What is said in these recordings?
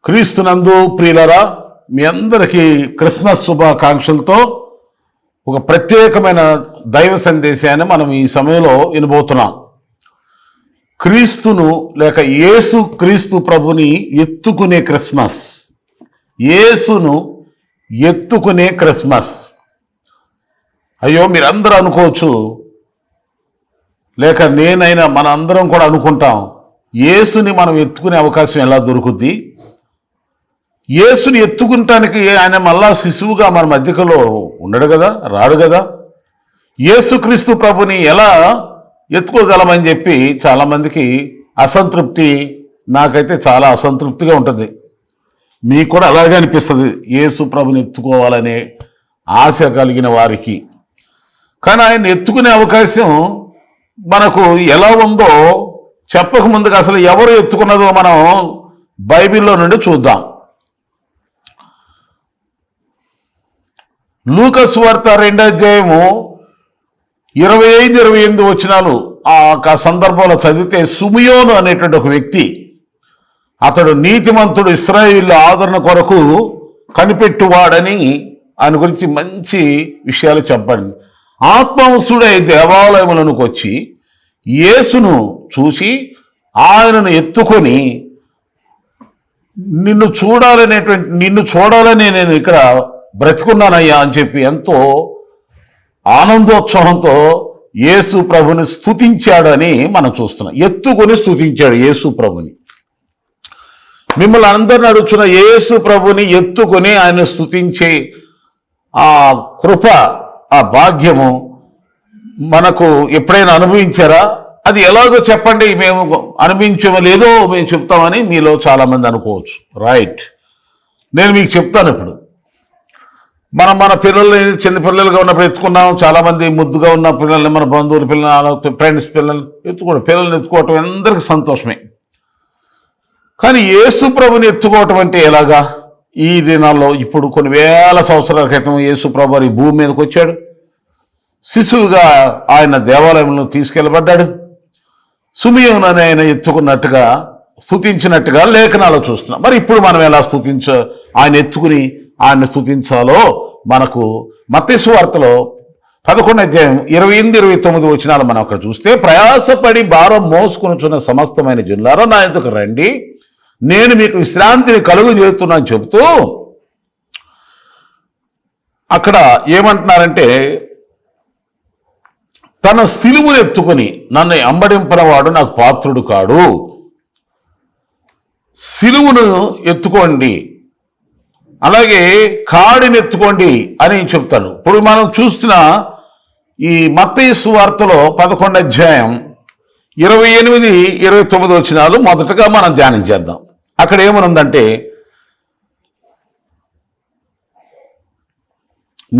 క్రీస్తునందు ప్రియులరా, మీ అందరికీ క్రిస్మస్ శుభాకాంక్షలతో ఒక ప్రత్యేకమైన దైవ సందేశాన్ని మనం ఈ సమయంలో వినబోతున్నాం. క్రీస్తును లేక యేసు క్రీస్తు ప్రభుని ఎత్తుకునే క్రిస్మస్. యేసును ఎత్తుకునే క్రిస్మస్. అయ్యో, మీరందరూ అనుకోవచ్చు, లేక నేనైనా మన అందరం కూడా అనుకుంటాం, యేసుని మనం ఎత్తుకునే అవకాశం ఎలా దొరుకుద్ది? యేసుని ఎత్తుకుంటానికి ఆయన మళ్ళా శిశువుగా మన మధ్యలో ఉండడు కదా, రాడు కదా. యేసుక్రీస్తు ప్రభుని ఎలా ఎత్తుకోగలమని చెప్పి చాలామందికి అసంతృప్తి, నాకైతే చాలా అసంతృప్తిగా ఉంటుంది. మీకు కూడా అలాగే అనిపిస్తుంది యేసు ప్రభుని ఎత్తుకోవాలనే ఆశ కలిగిన వారికి. కానీ ఆయన ఎత్తుకునే అవకాశం మనకు ఎలా ఉందో చెప్పక ముందుగా అసలు ఎవరు ఎత్తుకున్నదో మనం బైబిల్లో నుండి చూద్దాం. లూకా సువార్త 2వ అధ్యాయము 25-28 వచనాలు ఆ సందర్భంలో చదివితే, సుమియోను అనేటువంటి ఒక వ్యక్తి, అతడు నీతిమంతుడు, ఇశ్రాయేలు ఆదరణ కొరకు కనిపెట్టువాడని ఆయన గురించి మంచి విషయాలు చెప్పండి. ఆత్మవంశుడై దేవాలయములకు వచ్చి యేసును చూసి ఆయనను ఎత్తుకొని, నిన్ను చూడాలని నేను ఇక్కడ బ్రతికున్నానయ్యా అని చెప్పి ఎంతో ఆనందోత్సాహంతో యేసు ప్రభుని స్తుతించాడని మనం చూస్తున్నాం. ఎత్తుకొని స్తుతించాడు యేసు ప్రభుని. మిమ్మల్ని అందరిని అడుగుతున్న, యేసు ప్రభుని ఎత్తుకొని ఆయన స్తుతించే ఆ కృప, ఆ భాగ్యము మనకు ఎప్పుడైనా అనుభవించారా? అది ఎలాగో చెప్పండి. మేము అనుభవించలేదో మేము చెప్తామని మీలో చాలామంది అనుకోవచ్చు. రైట్, నేను మీకు చెప్తాను. ఇప్పుడు మన పిల్లల్ని చిన్నపిల్లలుగా ఉన్నప్పుడు ఎత్తుకున్నాం. చాలామంది ముద్దుగా ఉన్న పిల్లల్ని, మన బంధువుల పిల్లలు, ఫ్రెండ్స్ పిల్లల్ని పిల్లల్ని ఎత్తుకోవటం అందరికీ సంతోషమే. కానీ యేసు ప్రభుని ఎత్తుకోవటం అంటే ఎలాగా? ఈ దినాల్లో ఇప్పుడు కొన్ని వేల సంవత్సరాల క్రితం యేసు ప్రభు ఈ భూమి మీదకి వచ్చాడు. శిశువుగా ఆయన దేవాలయంలో తీసుకెళ్ళబడ్డాడు. సుమియోను అని ఆయన ఎత్తుకున్నట్టుగా, స్తుతించినట్టుగా లేఖనాలు చూస్తున్నాం. మరి ఇప్పుడు మనం ఎలా ఆయన ఎత్తుకుని ఆయన స్తుతించాలో మనకు మత్తయి సువార్తలో 11వ అధ్యాయం 28-29 వచనాలు మనం అక్కడ చూస్తే, ప్రయాసపడి భారం మోసుకొనుచున్న సమస్తమైన జనులారా నా యొద్దకు రండి, నేను మీకు విశ్రాంతిని కలుగజేస్తున్నాను చెబుతూ అక్కడ ఏమంటున్నారంటే, తన సిలువను ఎత్తుకొని నన్ను అంబడింపనవాడు నాకు పాత్రుడు కాడు. సిలువను ఎత్తుకోండి, అలాగే కాడిని ఎత్తుకోండి అని చెప్తాను. ఇప్పుడు మనం చూస్తున్న ఈ మత్తయి సువార్తలో 11వ అధ్యాయం 28-29 వచనాలు మొదటగా మనం ధ్యానం చేద్దాం. అక్కడ ఏమనుందంటే,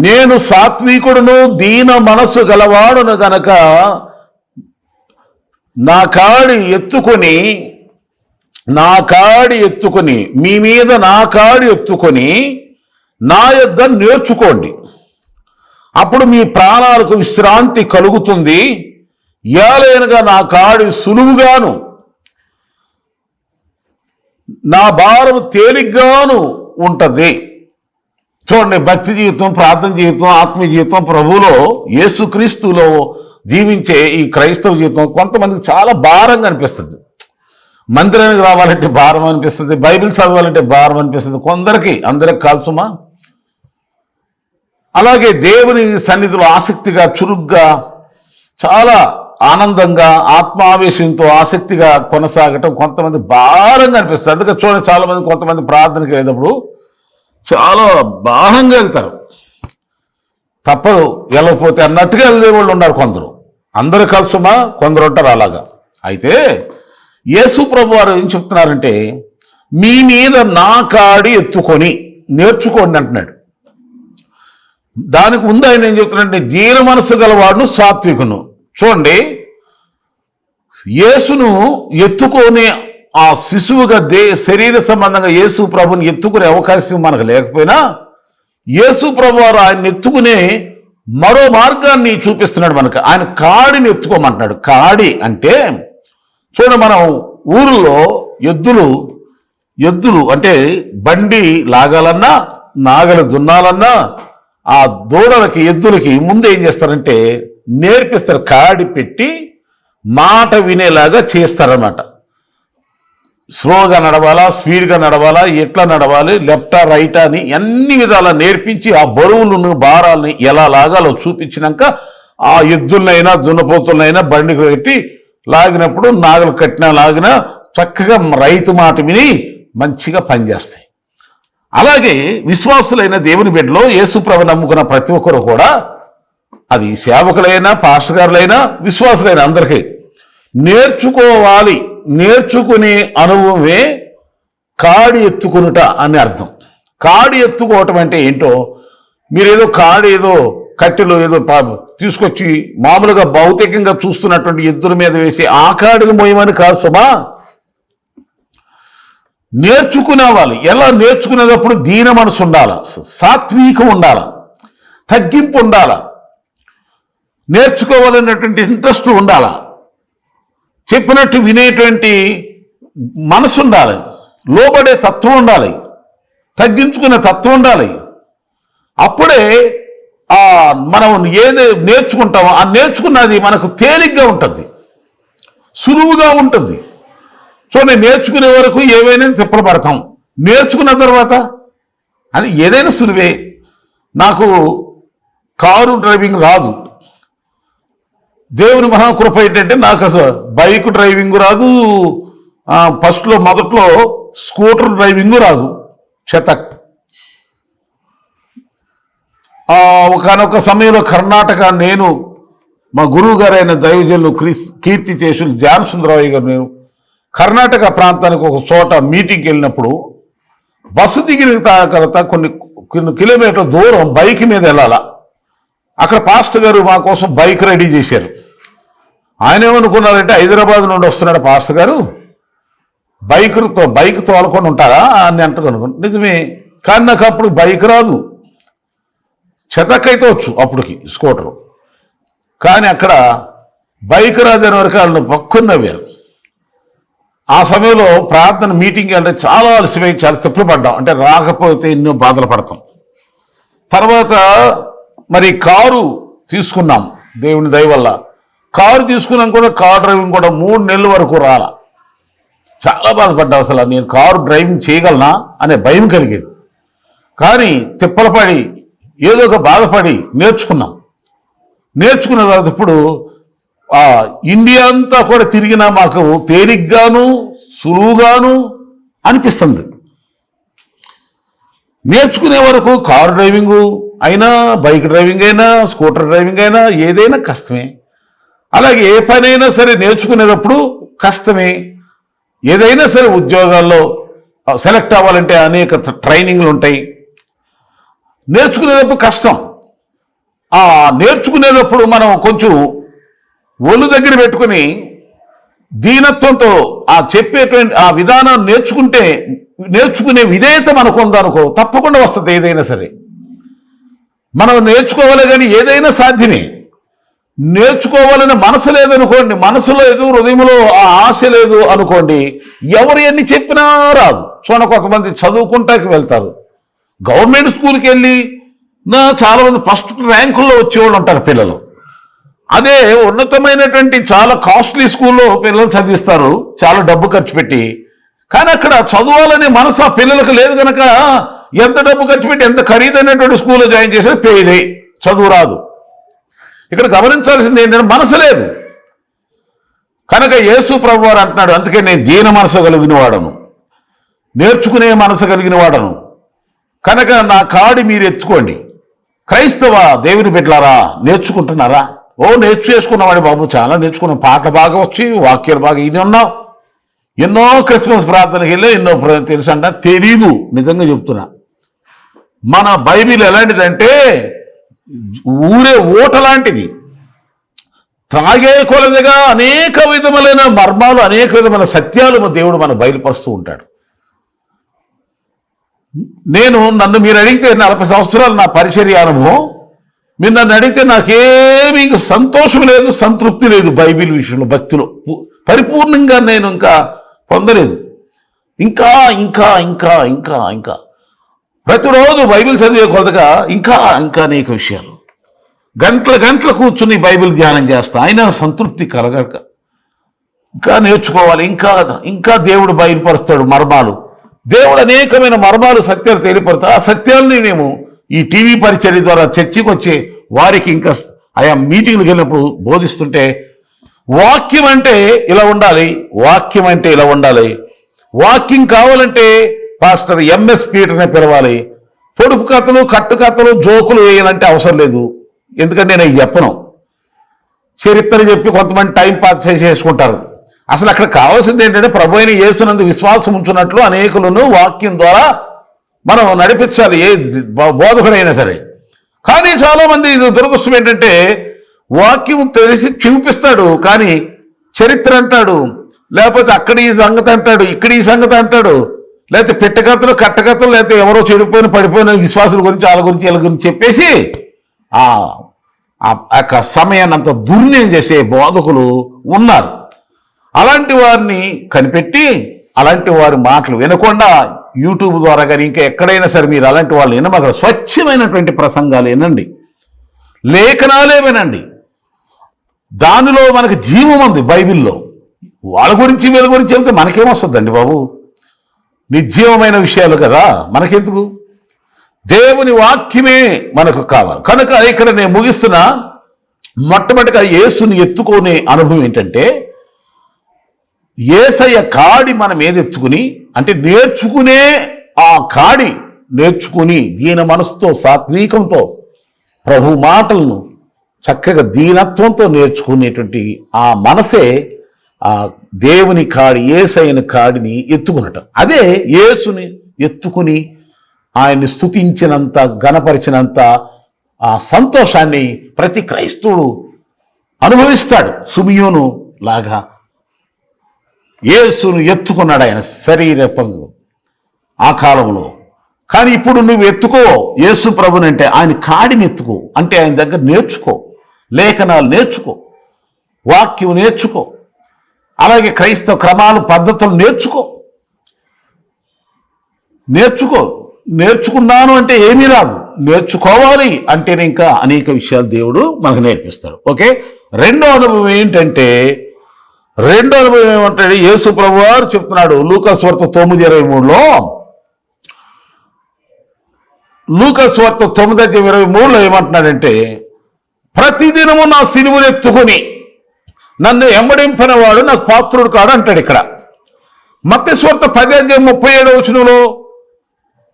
నేను సాత్వికుడును దీన మనసు గలవాడును గనక నా కాడి ఎత్తుకొని మీ మీద నా కాడి ఎత్తుకొని నా యొద్ద నేర్చుకోండి, అప్పుడు మీ ప్రాణాలకు విశ్రాంతి కలుగుతుంది. ఏలైనగా నా కాడి సులువుగాను నా భారం తేలిగ్గాను ఉంటుంది. చూడండి, భక్తి జీవితం, ప్రార్థన జీవితం, ఆత్మీయ జీవితం, ప్రభువులో యేసుక్రీస్తులో జీవించే ఈ క్రైస్తవ జీవితం కొంతమందికి చాలా భారంగా అనిపిస్తుంది. మందిరానికి రావాలంటే భారం అనిపిస్తుంది, బైబిల్ చదవాలంటే భారం అనిపిస్తుంది కొందరికి, అందరికి కాల్సుమా. అలాగే దేవుని సన్నిధిలో ఆసక్తిగా, చురుగ్గా, చాలా ఆనందంగా, ఆత్మావేశంతో ఆసక్తిగా కొనసాగటం కొంతమంది భారంగా అనిపిస్తుంది. అందుకే చూడండి, చాలామంది కొంతమంది ప్రార్థనకి వెళ్ళేటప్పుడు చాలా బాహంగా వెళ్తారు, తప్పదు వెళ్ళకపోతే అన్నట్టుగా వెళ్ళే వాళ్ళు ఉన్నారు కొందరు. అందరూ కలుసుమా, కొందరు ఉంటారు అలాగా. అయితే యేసు ప్రభు వారు ఏం చెప్తున్నారంటే, మీ మీద నా కాడి ఎత్తుకొని నేర్చుకోండి అంటున్నాడు. దానికి ముందు ఆయన ఏం చెప్తున్నాడంటే, దీన మనసు గలవాడును సాత్వికును. చూడండి, యేసును ఎత్తుకొని ఆ శిశువుగా శరీర సంబంధంగా యేసు ప్రభుని ఎత్తుకునే అవకాశం మనకు లేకపోయినా, యేసు ప్రభు వారు ఆయన ఎత్తుకునే మరో మార్గాన్ని చూపిస్తున్నాడు మనకు. ఆయన కాడిని ఎత్తుకోమంటున్నాడు. కాడి అంటే చూడండి, మనం ఊరిలో ఎద్దులు ఎద్దులు అంటే బండి లాగాలన్నా నాగలి దున్నాలన్నా ఆ దూడలకి ఎద్దులకి ముందు ఏం చేస్తారంటే నేర్పిస్తారు, కాడి పెట్టి మాట వినేలాగా చేస్తారన్నమాట. స్లోగా నడవాలా, స్పీడ్గా నడవాలా, ఎట్లా నడవాలి, లెఫ్టా రైటా అని అన్ని విధాలా నేర్పించి ఆ బరువులను భారాలని ఎలా లాగాలో చూపించినాక ఆ ఎద్దులనైనా దున్నపోతులనైనా బండికి పెట్టి లాగినప్పుడు నాగలు కట్టినా లాగినా చక్కగా రైతు మాట విని మంచిగా పనిచేస్తాయి. అలాగే విశ్వాసులైన దేవుని బిడ్డలో యేసుప్రభు నమ్ముకున్న ప్రతి ఒక్కరు కూడా, అది సేవకులైనా పాస్టర్ గారులైనా విశ్వాసులైన అందరికీ నేర్చుకోవాలి. నేర్చుకునే అనుభవమే కాడి ఎత్తుకునుట అని అర్థం. కాడి ఎత్తుకోవటం అంటే ఏంటో, మీరేదో కాడి ఏదో కట్టెలు ఏదో తీసుకొచ్చి మామూలుగా భౌతికంగా చూస్తున్నటువంటి ఎద్దుల మీద వేసి ఆ కాడిని మోయమని కాదు సుమా. నేర్చుకునేవాళ్ళు ఎలా నేర్చుకునేటప్పుడు దీన మనసు ఉండాల, సాత్వికం ఉండాల, తగ్గింపు ఉండాల, నేర్చుకోవాలనేటువంటి ఇంట్రెస్ట్ ఉండాల, చెప్పినట్టు వినేటువంటి మనసు ఉండాలి, లోబడే తత్వం ఉండాలి, తగ్గించుకునే తత్వం ఉండాలి. అప్పుడే మనం ఏది నేర్చుకుంటామో ఆ నేర్చుకున్నది మనకు తేలిగ్గా ఉంటుంది, సులువుగా ఉంటుంది. సో నేను నేర్చుకునే వరకు ఏవైనా తిప్పలు పడతాం, నేర్చుకున్న తర్వాత అని ఏదైనా సులువే. నాకు కారు డ్రైవింగ్ రాదు. దేవుని మహాకృప ఏంటంటే నాకు అసలు బైక్ డ్రైవింగ్ రాదు, మొదట్లో స్కూటర్ డ్రైవింగ్ రాదు. శతక్ ఒకనొక సమయంలో కర్ణాటక, నేను మా గురువు గారైన దైవజనులు కీర్తి చేసులు జాన్ సుందరరావు గారు, నేను కర్ణాటక ప్రాంతానికి ఒక చోట మీటింగ్కి వెళ్ళినప్పుడు బస్సు దిగిన తర్వాత కొన్ని కిలోమీటర్ల దూరం బైక్ మీద వెళ్ళాలా. అక్కడ పాస్టర్ గారు మా కోసం బైక్ రెడీ చేశారు. ఆయన ఏమనుకున్నారంటే హైదరాబాద్ నుండి వస్తున్నాడు పాస్టర్ గారు, బైక్ తోలకుండా ఉంటారా అని అనుకున్నాను. నిజమే, కానీ నాకు అప్పుడు బైక్ రాదు. శతకైతే వచ్చు అప్పటికి స్కూటరు, కానీ అక్కడ బైక్ రాదని వరకు వాళ్ళు పక్కుని నవ్వారు. ఆ సమయంలో ప్రార్థన మీటింగ్ అంటే చాలా అలసిపోయి చాలా తిప్పలు పడ్డాం, అంటే రాకపోతే ఎన్నో బాధలు పడతాం. తర్వాత మరి కారు తీసుకున్నాం దేవుని దయ వల్ల. కారు తీసుకున్నాం కూడా, కారు డ్రైవింగ్ కూడా 3 నెలల వరకు రాలా. చాలా బాధపడ్డా, అసలు నేను కారు డ్రైవింగ్ చేయగలనా అనే భయం కలిగేది. కానీ తిప్పలు పడి ఏదో ఒక బాధపడి నేర్చుకున్నాం. నేర్చుకున్న తర్వాత ఇప్పుడు ఇండియా అంతా కూడా తిరిగినా మాకు తేలిగ్గాను సులువుగాను అనిపిస్తుంది. నేర్చుకునే వరకు కారు డ్రైవింగు అయినా, బైక్ డ్రైవింగ్ అయినా, స్కూటర్ డ్రైవింగ్ అయినా ఏదైనా కష్టమే. అలాగే ఏ పనైనా సరే నేర్చుకునేటప్పుడు కష్టమే. ఏదైనా సరే ఉద్యోగాల్లో సెలెక్ట్ అవ్వాలంటే అనేక ట్రైనింగ్లు ఉంటాయి. నేర్చుకునేటప్పుడు కష్టం. నేర్చుకునేటప్పుడు మనం కొంచెం ఒళ్ళు దగ్గర పెట్టుకుని దీనత్వంతో చెప్పేటువంటి ఆ విధానం నేర్చుకునే విధేయత మనకు ఉందనుకో, తప్పకుండా వస్తుంది ఏదైనా సరే. మనం నేర్చుకోవాలి, కానీ ఏదైనా సాధ్యమే. నేర్చుకోవాలని మనసు లేదనుకోండి, మనసులో లేదు, హృదయంలో ఆ ఆశ లేదు అనుకోండి, ఎవరు ఎన్ని చెప్పినా రాదు. కొంతమంది చదువుకుంటాకి వెళ్తారు, గవర్నమెంట్ స్కూల్కి వెళ్ళి చాలా మంది ఫస్ట్ ర్యాంకుల్లో వచ్చేవాళ్ళు ఉంటారు పిల్లలు. అదే ఉన్నతమైనటువంటి చాలా కాస్ట్లీ స్కూల్లో పిల్లలు చదివిస్తారు, చాలా డబ్బు ఖర్చు పెట్టి. కానీ అక్కడ చదవాలనే మనసు ఆ పిల్లలకు లేదు కనుక ఎంత డబ్బు ఖర్చు పెట్టి ఎంత ఖరీదైనటువంటి స్కూల్లో జాయిన్ చేసేది పేదే, చదువు రాదు. ఇక్కడ గమనించాల్సింది ఏంటంటే మనసు లేదు కనుక యేసు ప్రభు వారు అంటున్నాడు, అందుకే నేను దీన మనసు కలిగిన వాడను, నేర్చుకునే మనసు కలిగిన వాడను కనుక నా కాడి మీరు ఎత్తుకోండి. క్రైస్తవ దేవుని బిడ్డలారా, నేర్చుకుంటున్నారా? నేర్చుకున్నవాడి బాబు, చాలా నేర్చుకున్నాం, పాటలు బాగా వచ్చి, వాక్యాలు బాగా ఇది ఉన్నాం, ఎన్నో క్రిస్మస్ ప్రార్థనకి వెళ్ళి ఎన్నో తెలుసు అంట. తెలీదు, నిజంగా చెప్తున్నా. మన బైబిల్ ఎలాంటిదంటే ఊరే ఓట లాంటిది. త్రాగే కొలదిగా అనేక విధములైన మర్మాలు, అనేక విధమైన సత్యాలు దేవుడు మనకు బయలుపరుస్తూ ఉంటాడు. నన్ను మీరు అడిగితే 40 సంవత్సరాలు నా పరిచర్య అనుభవం, మీరు నన్ను అడిగితే నాకేమీ సంతోషం లేదు, సంతృప్తి లేదు బైబిల్ విషయంలో, భక్తిలో పరిపూర్ణంగా నేను ఇంకా పొందలేదు. ఇంకా ఇంకా ఇంకా ఇంకా ఇంకా ప్రతిరోజు బైబిల్ చదివే కొలతగా ఇంకా ఇంకా అనేక విషయాలు గంటల గంటలు కూర్చుని బైబిల్ ధ్యానం చేస్తా అయినా సంతృప్తి కలగక ఇంకా నేర్చుకోవాలి, ఇంకా ఇంకా దేవుడు బయలుపరుస్తాడు మర్మాలు. దేవుడు అనేకమైన మర్మాలు సత్యాలు తెలియపడతా ఆ సత్యాలని మేము ఈ టీవీ పరిచర్య ద్వారా చర్చకి వచ్చే వారికి ఇంకా ఆయా మీటింగ్లకు వెళ్ళినప్పుడు బోధిస్తుంటే వాక్యం అంటే ఇలా ఉండాలి, వాక్యం అంటే ఇలా ఉండాలి, వాక్యం కావాలంటే పాస్టర్ ఎంఎస్ పీటర్నే పిలవాలి, పొడుపు కథలు కట్టు కథలు జోకులు వేయాలంటే అవసరం లేదు. ఎందుకంటే నేను అవి చెప్పను, చరిత్ర చెప్పి కొంతమంది టైం పాస్ చేసుకుంటారు. అసలు అక్కడ కావాల్సింది ఏంటంటే ప్రభు అయిన యేసునందు విశ్వాసం ఉంచున్నట్లు అనేకులను వాక్యం ద్వారా మనం నడిపించాలి, ఏ బోధకుడైనా సరే. కానీ చాలామంది దురదృష్టం ఏంటంటే వాక్యం తెలిసి చూపిస్తాడు కానీ చరిత్ర అంటాడు, లేకపోతే అక్కడ ఈ సంగతి అంటాడు, ఇక్కడ ఈ సంగతి అంటాడు, లేకపోతే పెట్టకథలు కట్టకథలు, లేకపోతే ఎవరో చెడిపోయిన పడిపోయిన విశ్వాసుల గురించి వాళ్ళ గురించి వీళ్ళ గురించి చెప్పేసి ఆ యొక్క సమయాన్ని అంత దుర్నయం చేసే బోధకులు ఉన్నారు. అలాంటి వారిని కనిపెట్టి అలాంటి వారి మాటలు వినకుండా యూట్యూబ్ ద్వారా కానీ ఇంకా ఎక్కడైనా సరే మీరు అలాంటి వాళ్ళు వినమగ స్వచ్ఛమైనటువంటి ప్రసంగాలు వినండి, లేఖనాలే వినండి. దానిలో మనకు జీవం ఉంది బైబిల్లో. వాళ్ళ గురించి వీళ్ళ గురించి చెబితే మనకేమొస్తుందండి బాబు, నిర్జీవమైన విషయాలు కదా, మనకెందుకు? దేవుని వాక్యమే మనకు కావాలి. కనుక ఇక్కడ నేను ముగిస్తున్నా. మొట్టమొదటిగా యేసుని ఎత్తుకునే అనుభవం ఏంటంటే యేసయ్య కాడి మనం ఏదెత్తుకుని అంటే నేర్చుకునే ఆ కాడి నేర్చుకుని దీన మనసుతో సాత్వికంతో ప్రభు మాటలను చక్కగా దీనత్వంతో నేర్చుకునేటువంటి ఆ మనసే ఆ దేవుని కాడి యేసయ్యని కాడిని ఎత్తుకునటం. అదే యేసుని ఎత్తుకుని ఆయన్ని స్తుతించినంత గణపరిచినంత ఆ సంతోషాన్ని ప్రతి క్రైస్తవుడు అనుభవిస్తాడు. సుమియోను లాగా యేసును ఎత్తుకున్నాడు ఆయన శరీరపంగా ఆ కాలంలో. కానీ ఇప్పుడు నువ్వు ఎత్తుకో యేసు ప్రభునంటే ఆయన కాడిని ఎత్తుకో, అంటే ఆయన దగ్గర నేర్చుకో, లేఖనాలు నేర్చుకో, వాక్యం నేర్చుకో, అలాగే క్రైస్తవ క్రమాలు పద్ధతులు నేర్చుకున్నాను అంటే ఏమీ రాదు, నేర్చుకోవాలి అంటేనే ఇంకా అనేక విషయాలు దేవుడు మనకు నేర్పిస్తాడు. ఓకే, రెండో అనుభవం ఏమంటాడు? యేసు ప్రభు వారు చెప్తున్నాడు లూకా సువార్త 9:23లో, లూకా సువార్త 9:23లో ఏమంటున్నాడంటే ప్రతిదినము నా సిలువను ఎత్తుకుని నన్ను ఎంబడింపిన వాడు నాకు పాత్రుడు కాడు అంటాడు. ఇక్కడ మత్తయి సువార్త 10:37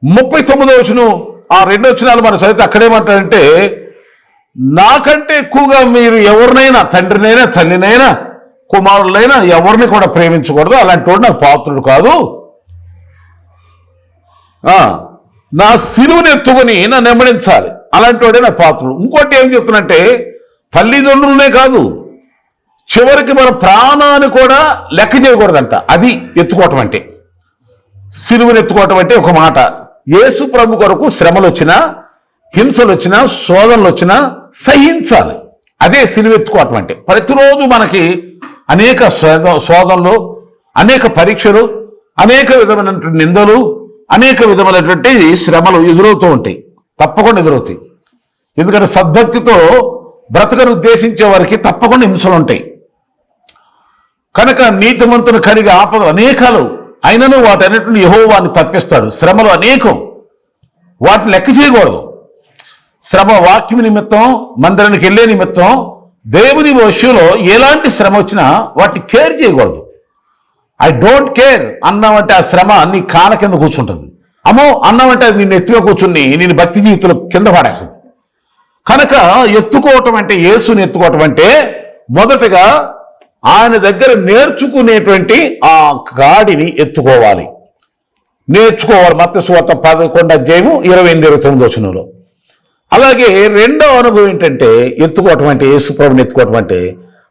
39 ఆ 2 వచనాలు మన చదివితే అక్కడేమంటాడంటే నాకంటే ఎక్కువగా మీరు ఎవరినైనా, తండ్రినైనా తల్లినైనా కుమారులైనా ఎవరిని కూడా ప్రేమించకూడదు, అలాంటి వాడు నాకు పాత్రుడు కాదు, నా సిలువను ఎత్తుకుని నన్ను వెంబడించాలి, అలాంటి వాడే నా పాత్రుడు. ఇంకోటి ఏం చెప్తున్నంటే తల్లిదండ్రులనే కాదు చివరికి మన ప్రాణాన్ని కూడా లెక్క చేయకూడదంట. అది ఎత్తుకోవటం అంటే, సిలువను ఎత్తుకోవటం అంటే ఒక మాట. యేసు ప్రభు కొరకు శ్రమలు వచ్చినా, హింసలు వచ్చినా, శోధనలు వచ్చినా సహించాలి. అదే సిలువ ఎత్తుకోవటం అంటే. ప్రతిరోజు మనకి అనేక శోధనలు, అనేక పరీక్షలు, అనేక విధమైనటువంటి నిందలు, అనేక విధమైనటువంటి శ్రమలు ఎదురవుతూ ఉంటాయి, తప్పకుండా ఎదురవుతాయి. ఎందుకంటే సద్భక్తితో బ్రతకను ఉద్దేశించే వారికి తప్పకుండా హింసలు ఉంటాయి. కనుక నీతిమంతుని కలిగి ఆపదలు అనేకాలు అయినను వాటన్నిటిని యెహోవాని తప్పిస్తాడు. శ్రమలు అనేకం, వాటిని లెక్క చేయకూడదు. శ్రమ వాక్యం నిమిత్తం, మందిరానికి వెళ్ళే నిమిత్తం, దేవుని విషయంలో ఎలాంటి శ్రమ వచ్చినా వాటిని కేర్ చేయకూడదు. ఐ డోంట్ కేర్ అన్నామంటే ఆ శ్రమ నీ కాన కింద కూర్చుంటుంది. అమ్మో అన్నామంటే అది నిన్ను ఎత్తుగా కూర్చుని నేను భక్తి జీవితంలో కింద పడేస్తుంది. కనుక ఎత్తుకోవటం అంటే, యేసుని ఎత్తుకోవటం అంటే మొదటగా ఆయన దగ్గర నేర్చుకునేటువంటి ఆ కాడిని ఎత్తుకోవాలి, నేర్చుకోవాలి. మత్తయి సువార్త 11:28-29 అలాగే రెండో అనుభవం ఏంటంటే ఎత్తుకోవటం అంటే, యేసు ప్రభుని ఎత్తుకోవటం అంటే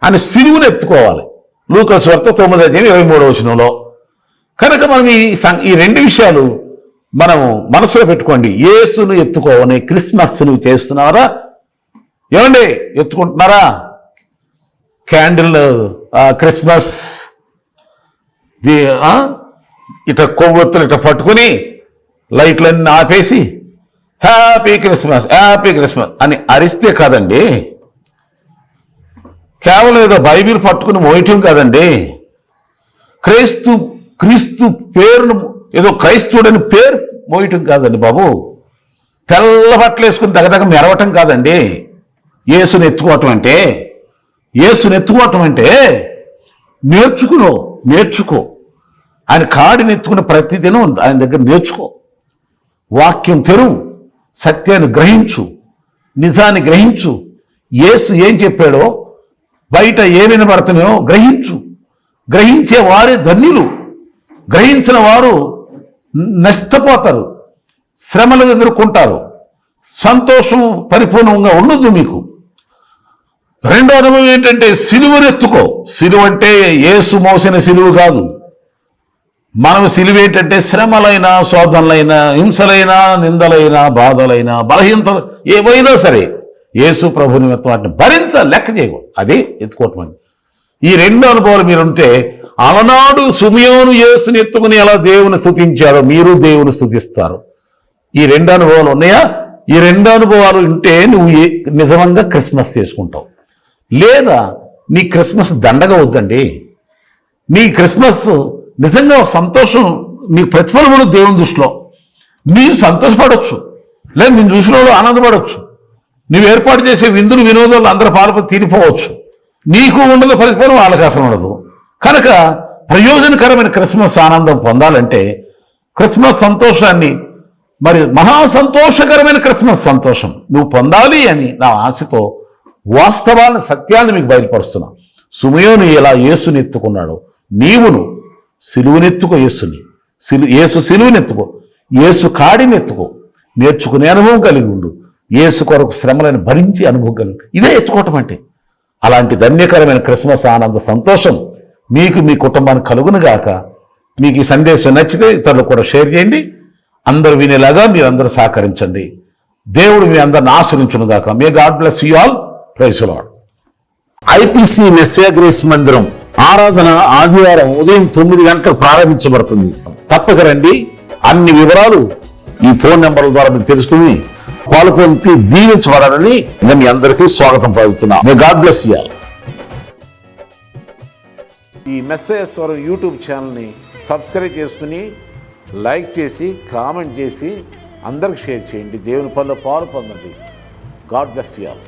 ఆయన సిలువను ఎత్తుకోవాలి. లూకా సువార్త 9:23 కనుక మనం ఈ రెండు విషయాలు మనం మనసులో పెట్టుకోండి. యేసును ఎత్తుకోవని క్రిస్మస్ నువ్వు చేస్తున్నారా? ఏమండి ఎత్తుకుంటున్నారా? క్యాండిల్ క్రిస్మస్ ఇట కొవ్వొత్తులు ఇట పట్టుకుని లైట్లన్నీ ఆపేసి హ్యాపీ క్రిస్మస్ అని అరిస్తే కాదండి, కేవలం ఏదో బైబిల్ పట్టుకుని మోయటం కాదండి. క్రీస్తు పేరును ఏదో క్రైస్తవుడని పేరు మోయటం కాదండి బాబు. తెల్ల బట్టలు వేసుకుని దగ్గర మెరవటం కాదండి. యేసుని ఎత్తుకోవటం అంటే నేర్చుకో. ఆయన కాడిని ఎత్తుకున్న ప్రతిదినం ఆయన దగ్గర నేర్చుకో. వాక్యం తెరువు, సత్యాన్ని గ్రహించు, నిజాన్ని గ్రహించు. యేసు ఏం చెప్పాడో, బయట ఏమి వినబడుతున్నాయో గ్రహించే వారే ధన్యులు. గ్రహించిన వారు నష్టపోతారు, శ్రమలు ఎదుర్కొంటారు, సంతోషం పరిపూర్ణంగా ఉండదు మీకు. రెండో అనుభవం ఏంటంటే సిలువనెత్తుకో. సిలువ అంటే యేసు మోసిన సిలువు కాదు. మనం సిలువ ఏంటంటే శ్రమలైనా, శోధనలైనా, హింసలైనా, నిందలైనా, బాధలైనా, బలహీనతలు ఏవైనా సరే యేసు ప్రభు నిమిత్తం వాటిని లెక్క చేయకూడదు. అది ఎత్తుకోవటం అండి. ఈ రెండు అనుభవాలు మీరుంటే, అలనాడు సిమియోను యేసుని ఎత్తుకుని ఎలా దేవుని స్తుతించారో మీరు దేవుని స్తుతిస్తారు. ఈ రెండు అనుభవాలు ఉన్నాయా? ఈ రెండు అనుభవాలు ఉంటే నువ్వు నిజంగా క్రిస్మస్ చేసుకుంటావు. లేదా నీ క్రిస్మస్ దండగా వద్దండి. నీ క్రిస్మస్ నిజంగా సంతోషం, నీ ప్రతిఫలములు దేవుని దృష్టిలో నీవు సంతోషపడవచ్చు, లేదా నేను చూసిన వాళ్ళు ఆనందపడవచ్చు. నువ్వు ఏర్పాటు చేసే విందులు వినోదాలు అందరూ పాల్పొని తీరిపోవచ్చు. నీకు ఉండదు ప్రతిఫలం, వాళ్ళకి అసలు ఉండదు. కనుక ప్రయోజనకరమైన క్రిస్మస్ ఆనందం పొందాలంటే క్రిస్మస్ సంతోషాన్ని, మరి మహా సంతోషకరమైన క్రిస్మస్ సంతోషం నువ్వు పొందాలి అని నా ఆశతో వాస్తవాన్ని, సత్యాన్ని మీకు బయలుపరుస్తున్నా. సిమియోను ఎలా యేసుని ఎత్తుకున్నాడు, నీవును సిలువనెత్తుకో. యేసు సిలువనెత్తుకో, యేసు కాడిని ఎత్తుకో. నేర్చుకునే అనుభవం కలిగి ఉండు. యేసు కొరకు శ్రమలను భరించి అనుభవం కలిగి, ఇదే ఎత్తుకోవటం అంటే. అలాంటి ధన్యకరమైన క్రిస్మస్ ఆనంద సంతోషం మీకు, మీ కుటుంబానికి కలుగునుగాక. మీకు ఈ సందేశం నచ్చితే ఇతరులకు కూడా షేర్ చేయండి. అందరూ వినేలాగా మీరందరూ సహకరించండి. దేవుడు మీ అందరిని ఆశీర్వదించునుగాక. May god bless you all. Praise the lord. IPC Messiah grace మందిరం ఆరాధన ఆదివారం ఉదయం 9 గంటలకు ప్రారంభించబడుతుంది. తప్పక రండి. అన్ని వివరాలు ఈ ఫోన్ నెంబర్ల ద్వారా మీరు తెలుసుకుని పాల్గొని దీవించబడాలని నేను మీ అందరికీ స్వాగతం పలుకుతున్నా. May god bless you all. ఈ మెస్సేజ్ స్వరం యూట్యూబ్ ఛానల్ని సబ్స్క్రైబ్ చేసుకుని, లైక్ చేసి, కామెంట్ చేసి అందరికి షేర్ చేయండి. దేవుని పనిలో పాలు పొందండి. God bless you all.